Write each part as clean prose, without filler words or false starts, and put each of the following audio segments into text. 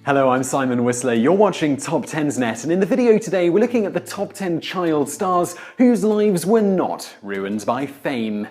Hello, I'm Simon Whistler. You're watching TopTenzNet, and in the video today we're looking at the top 10 child stars whose lives were not ruined by fame.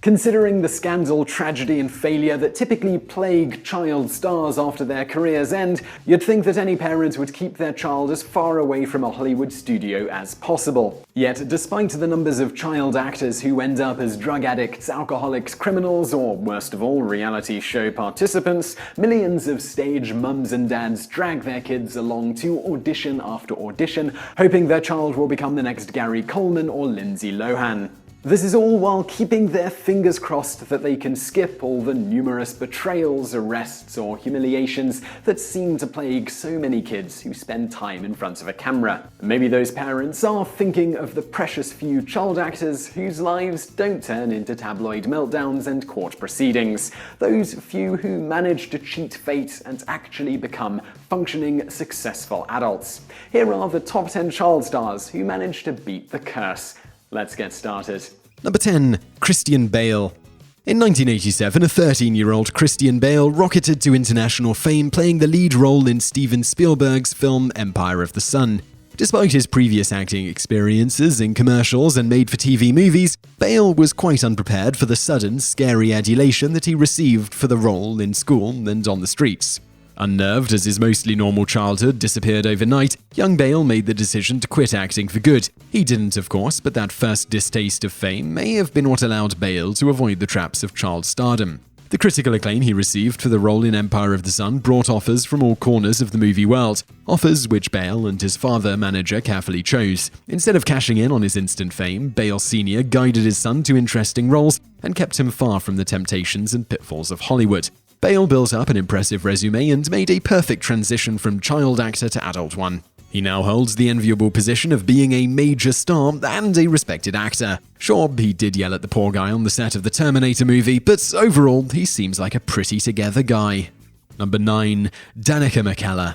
Considering the scandal, tragedy and failure that typically plague child stars after their careers end, you'd think that any parent would keep their child as far away from a Hollywood studio as possible. Yet, despite the numbers of child actors who end up as drug addicts, alcoholics, criminals, or worst of all, reality show participants, millions of stage mums and dads drag their kids along to audition after audition, hoping their child will become the next Gary Coleman or Lindsey Lohan. This is all while keeping their fingers crossed that they can skip all the numerous betrayals, arrests, or humiliations that seem to plague so many kids who spend time in front of a camera. Maybe those parents are thinking of the precious few child actors whose lives don't turn into tabloid meltdowns and court proceedings. Those few who manage to cheat fate and actually become functioning, successful adults. Here are the top 10 child stars who managed to beat the curse. Let's get started. Number 10. Christian Bale. In 1987, a 13-year-old Christian Bale rocketed to international fame playing the lead role in Steven Spielberg's film Empire of the Sun. Despite his previous acting experiences in commercials and made-for-TV movies, Bale was quite unprepared for the sudden, scary adulation that he received for the role in school and on the streets. Unnerved as his mostly normal childhood disappeared overnight, young Bale made the decision to quit acting for good. He didn't, of course, but that first distaste of fame may have been what allowed Bale to avoid the traps of child stardom. The critical acclaim he received for the role in Empire of the Sun brought offers from all corners of the movie world, offers which Bale and his father-manager carefully chose. Instead of cashing in on his instant fame, Bale Sr. guided his son to interesting roles and kept him far from the temptations and pitfalls of Hollywood. Bale built up an impressive resume and made a perfect transition from child actor to adult one. He now holds the enviable position of being a major star and a respected actor. Sure, he did yell at the poor guy on the set of the Terminator movie, but overall, he seems like a pretty together guy. Number 9. Danica McKellar.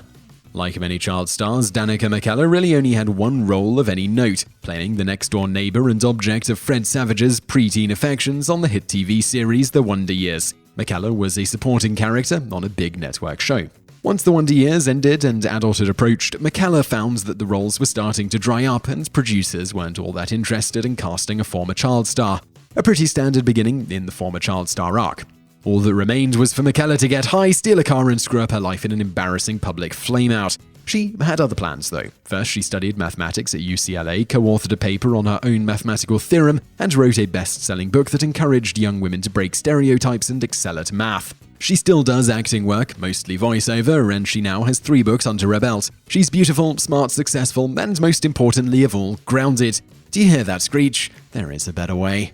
Like many child stars, Danica McKellar really only had one role of any note, playing the next-door neighbor and object of Fred Savage's preteen affections on the hit TV series The Wonder Years. McKellar was a supporting character on a big network show. Once the Wonder Years ended and adulthood approached, McKellar found that the roles were starting to dry up and producers weren't all that interested in casting a former child star. A pretty standard beginning in the former child star arc. All that remained was for McKellar to get high, steal a car and screw up her life in an embarrassing public flameout. She had other plans, though. First, she studied mathematics at UCLA, co-authored a paper on her own mathematical theorem, and wrote a best-selling book that encouraged young women to break stereotypes and excel at math. She still does acting work, mostly voiceover, and she now has 3 books under her belt. She's beautiful, smart, successful, and most importantly of all, grounded. Do you hear that screech? There is a better way.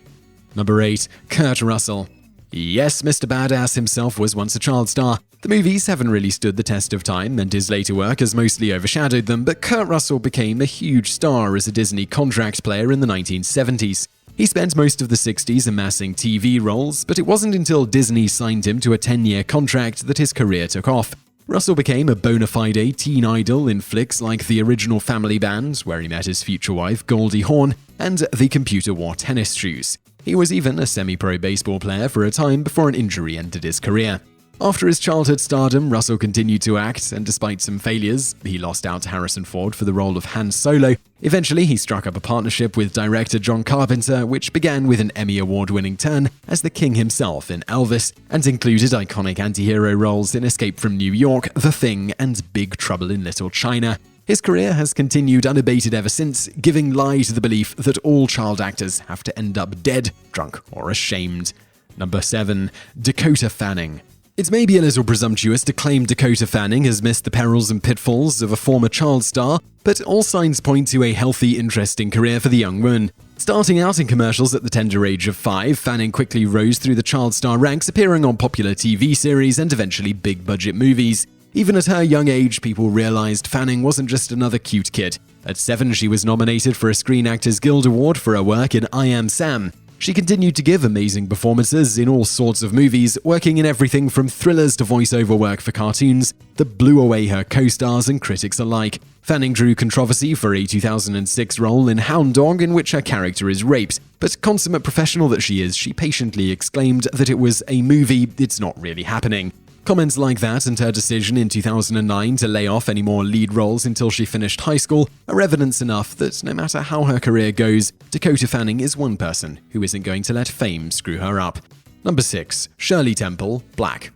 Number 8. Kurt Russell. Yes, Mr. Badass himself was once a child star. The movies haven't really stood the test of time, and his later work has mostly overshadowed them, but Kurt Russell became a huge star as a Disney contract player in the 1970s. He spent most of the 60s amassing TV roles, but it wasn't until Disney signed him to a 10-year contract that his career took off. Russell became a bona fide teen idol in flicks like The Original Family Band, where he met his future wife Goldie Hawn, and The Computer Wore Tennis Shoes. He was even a semi-pro baseball player for a time before an injury ended his career. After his childhood stardom, Russell continued to act, and despite some failures, he lost out to Harrison Ford for the role of Han Solo. Eventually, he struck up a partnership with director John Carpenter, which began with an Emmy Award-winning turn as the King himself in Elvis, and included iconic anti-hero roles in Escape from New York, The Thing, and Big Trouble in Little China. His career has continued unabated ever since, giving lie to the belief that all child actors have to end up dead, drunk, or ashamed. Number 7. Dakota Fanning. It's maybe a little presumptuous to claim Dakota Fanning has missed the perils and pitfalls of a former child star, but all signs point to a healthy, interesting career for the young woman. Starting out in commercials at the tender age of 5, Fanning quickly rose through the child star ranks, appearing on popular TV series and eventually big-budget movies. Even at her young age, people realized Fanning wasn't just another cute kid. At 7, she was nominated for a Screen Actors Guild Award for her work in I Am Sam. She continued to give amazing performances in all sorts of movies, working in everything from thrillers to voiceover work for cartoons that blew away her co-stars and critics alike. Fanning drew controversy for a 2006 role in Hound Dog in which her character is raped, but consummate professional that she is, she patiently exclaimed that it was a movie, it's not really happening. Comments like that and her decision in 2009 to lay off any more lead roles until she finished high school are evidence enough that no matter how her career goes, Dakota Fanning is one person who isn't going to let fame screw her up. Number 6. Shirley Temple, Black.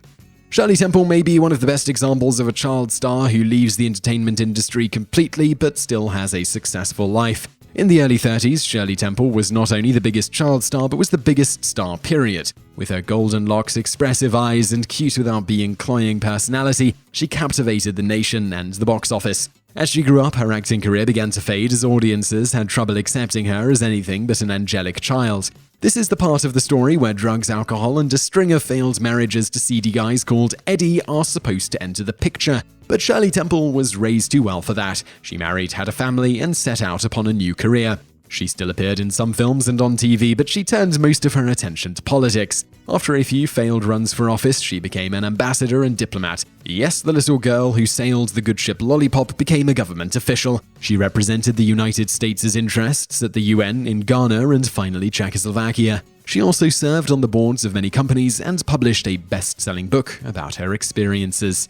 Shirley Temple may be one of the best examples of a child star who leaves the entertainment industry completely but still has a successful life. In the early 30s, Shirley Temple was not only the biggest child star, but was the biggest star period. With her golden locks, expressive eyes, and cute without being cloying personality, she captivated the nation and the box office. As she grew up, her acting career began to fade as audiences had trouble accepting her as anything but an angelic child. This is the part of the story where drugs, alcohol, and a string of failed marriages to seedy guys called Eddie are supposed to enter the picture. But Shirley Temple was raised too well for that. She married, had a family, and set out upon a new career. She still appeared in some films and on TV, but she turned most of her attention to politics. After a few failed runs for office, she became an ambassador and diplomat. Yes, the little girl who sailed the good ship Lollipop became a government official. She represented the United States' interests at the UN, in Ghana, and finally Czechoslovakia. She also served on the boards of many companies and published a best-selling book about her experiences.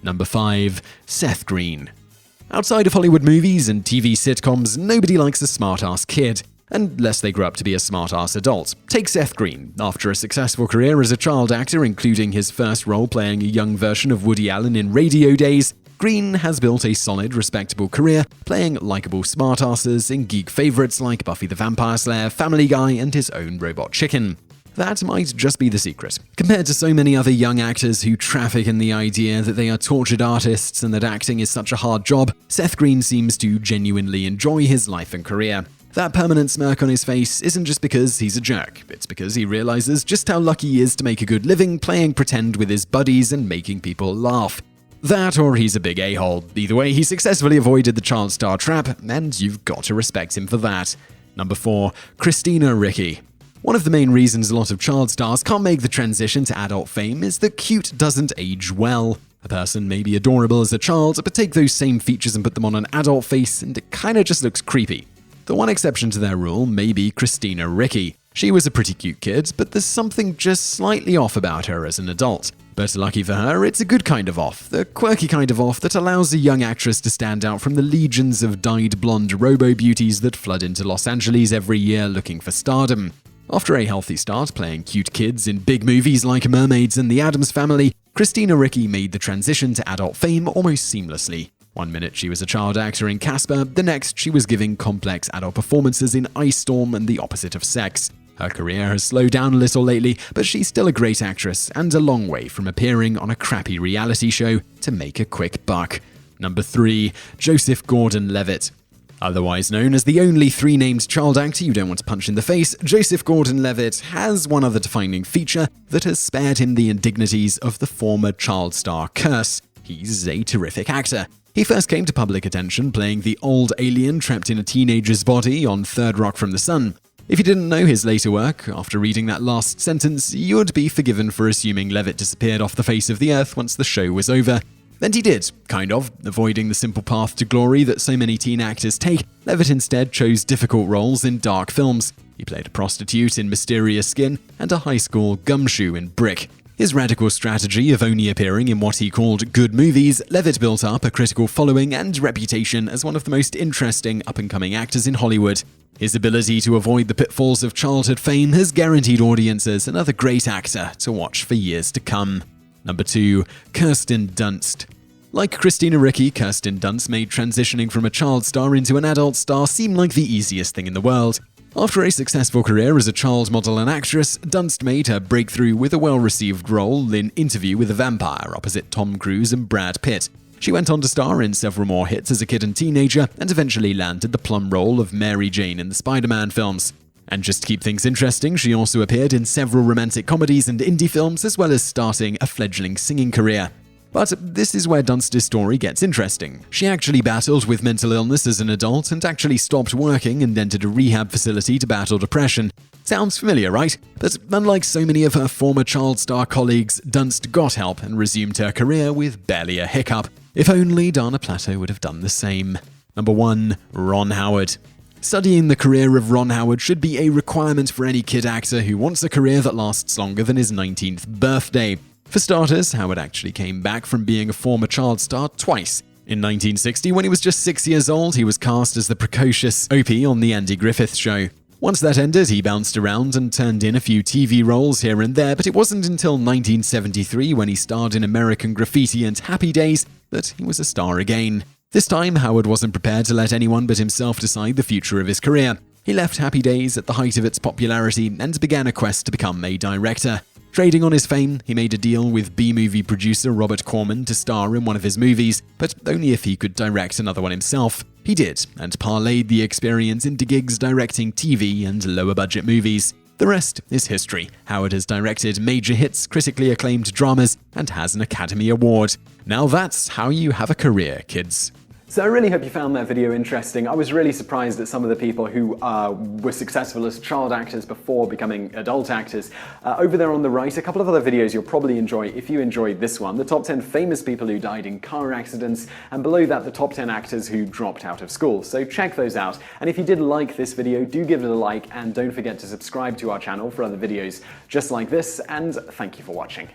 Number 5. Seth Green. Outside of Hollywood movies and TV sitcoms, nobody likes a smart-ass kid, unless they grow up to be a smart-ass adult. Take Seth Green. After a successful career as a child actor, including his first role playing a young version of Woody Allen in Radio Days, Green has built a solid, respectable career, playing likable smartasses in geek favorites like Buffy the Vampire Slayer, Family Guy, and his own Robot Chicken. That might just be the secret. Compared to so many other young actors who traffic in the idea that they are tortured artists and that acting is such a hard job, Seth Green seems to genuinely enjoy his life and career. That permanent smirk on his face isn't just because he's a jerk, it's because he realizes just how lucky he is to make a good living playing pretend with his buddies and making people laugh. That or he's a big a-hole. Either way, he successfully avoided the child star trap, and you've got to respect him for that. Number 4. Christina Ricci. One of the main reasons a lot of child stars can't make the transition to adult fame is that cute doesn't age well. A person may be adorable as a child, but take those same features and put them on an adult face and it kinda just looks creepy. The one exception to their rule may be Christina Ricci. She was a pretty cute kid, but there's something just slightly off about her as an adult. But lucky for her, it's a good kind of off, the quirky kind of off that allows a young actress to stand out from the legions of dyed blonde robo-beauties that flood into Los Angeles every year looking for stardom. After a healthy start playing cute kids in big movies like Mermaids and The Addams Family, Christina Ricci made the transition to adult fame almost seamlessly. One minute she was a child actor in Casper, the next she was giving complex adult performances in Ice Storm and The Opposite of Sex. Her career has slowed down a little lately, but she's still a great actress and a long way from appearing on a crappy reality show to make a quick buck. Number 3. Joseph Gordon-Levitt. Otherwise known as the only three-named child actor you don't want to punch in the face, Joseph Gordon-Levitt has one other defining feature that has spared him the indignities of the former child star curse. He's a terrific actor. He first came to public attention playing the old alien trapped in a teenager's body on Third Rock from the Sun. If you didn't know his later work, after reading that last sentence, you would be forgiven for assuming Levitt disappeared off the face of the earth once the show was over. And he did, kind of, avoiding the simple path to glory that so many teen actors take. Levitt instead chose difficult roles in dark films. He played a prostitute in Mysterious Skin and a high school gumshoe in Brick. His radical strategy of only appearing in what he called good movies, Levitt built up a critical following and reputation as one of the most interesting up-and-coming actors in Hollywood. His ability to avoid the pitfalls of childhood fame has guaranteed audiences another great actor to watch for years to come. Number 2. Kirsten Dunst. Like Christina Ricci, Kirsten Dunst made transitioning from a child star into an adult star seem like the easiest thing in the world. After a successful career as a child model and actress, Dunst made her breakthrough with a well-received role in Interview with a Vampire opposite Tom Cruise and Brad Pitt. She went on to star in several more hits as a kid and teenager, and eventually landed the plum role of Mary Jane in the Spider-Man films. And just to keep things interesting, she also appeared in several romantic comedies and indie films, as well as starting a fledgling singing career. But this is where Dunst's story gets interesting. She actually battled with mental illness as an adult and actually stopped working and entered a rehab facility to battle depression. Sounds familiar, right? But unlike so many of her former child star colleagues, Dunst got help and resumed her career with barely a hiccup. If only Dana Plato would have done the same. Number 1. Ron Howard. Studying the career of Ron Howard should be a requirement for any kid actor who wants a career that lasts longer than his 19th birthday. For starters, Howard actually came back from being a former child star twice. In 1960, when he was just 6 years old, he was cast as the precocious Opie on The Andy Griffith Show. Once that ended, he bounced around and turned in a few TV roles here and there, but it wasn't until 1973, when he starred in American Graffiti and Happy Days, that he was a star again. This time, Howard wasn't prepared to let anyone but himself decide the future of his career. He left Happy Days at the height of its popularity and began a quest to become a director. Trading on his fame, he made a deal with B-movie producer Robert Corman to star in one of his movies, but only if he could direct another one himself. He did, and parlayed the experience into gigs directing TV and lower-budget movies. The rest is history. Howard has directed major hits, critically acclaimed dramas, and has an Academy Award. Now that's how you have a career, kids. So I really hope you found that video interesting. I was really surprised at some of the people who were successful as child actors before becoming adult actors. Over there on the right, a couple of other videos you'll probably enjoy if you enjoyed this one. The top 10 famous people who died in car accidents, and below that the top 10 actors who dropped out of school. So check those out. And if you did like this video, do give it a like, and don't forget to subscribe to our channel for other videos just like this, and thank you for watching.